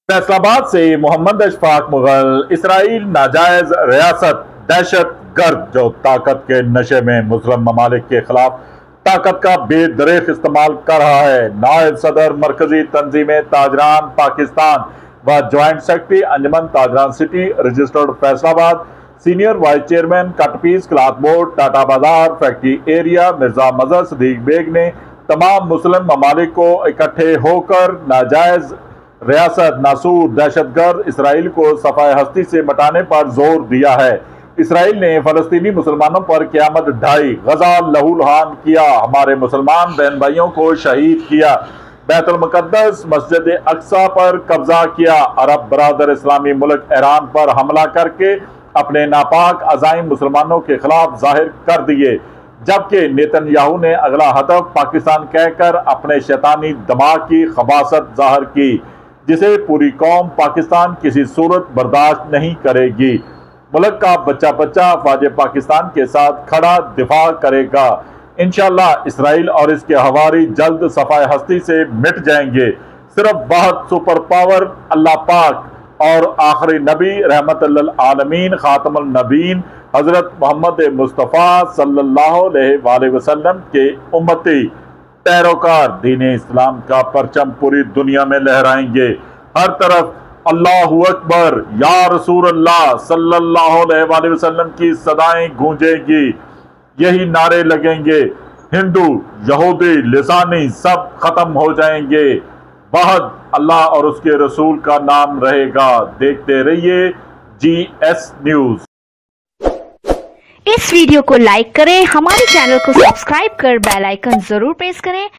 फैसलाबाद से मोहम्मद अशफाक मुगल इसराइल नाजायज रियासत दहशत गर्द जो ताकत के नशे में मुस्लिम ममालिक के खिलाफ ताकत का बेदरेक इस्तेमाल कर रहा है। नायब सदर मरकजी तंजीम ताजरान पाकिस्तान व ज्वाइंट सेक्रेटरी अंजमन ताजरान city registered Faisalabad senior vice chairman cut piece cloth board Tata Bazaar factory area Mirza Mazhar Sadiq Baig ने तमाम मुस्लिम ममालिक को इकट्ठे होकर नाजायज रियासत नासूर दहशतगर्द इसराइल को सफाए हस्ती से मिटाने पर जोर दिया है। इसराइल ने फलस्तीनी मुसलमानों पर क़यामत ढाई, गजा लहूलुहान किया, हमारे मुसलमान बहन भाइयों को शहीद किया, बैतुल मुक़द्दस मस्जिद अक्सा पर कब्जा किया, अरब बरादर इस्लामी मुल्क ईरान पर हमला करके अपने नापाक अज़ाइम मुसलमानों के खिलाफ जाहिर कर दिए, जबकि नेतन्याहू ने अगला हदफ पाकिस्तान कहकर अपने शैतानी दिमाग की खबासत जाहिर की, जिसे पूरी कौम पाकिस्तान किसी सूरत बर्दाश्त नहीं करेगी। मुल्क का बच्चा बच्चा अफवाज पाकिस्तान के साथ खड़ा दिफा करेगा। इंशाअल्लाह इसराइल और इसके हवारी जल्द सफाए हस्ती से मिट जाएंगे। सिर्फ बहुत सुपर पावर अल्लाह पाक और आखिरी नबी रहमतुल्लिल आलमीन खातमुल नबीन हजरत मोहम्मद मुस्तफ़ा सल्लल्लाहु अलैहि वसल्लम के उम्मती पैरोकार दीन इस्लाम का परचम पूरी दुनिया में लहराएंगे। हर तरफ अल्लाहु अकबर या रसूल अल्लाह सल्लल्लाहु अलैहि वसल्लम की सदाएं गूंजेंगी, यही नारे लगेंगे। हिंदू यहूदी लिसानी सब खत्म हो जाएंगे। बहुत अल्लाह और उसके रसूल का नाम रहेगा। देखते रहिए GS न्यूज। इस वीडियो को लाइक करें, हमारे चैनल को सब्सक्राइब कर बेल आइकन जरूर प्रेस करें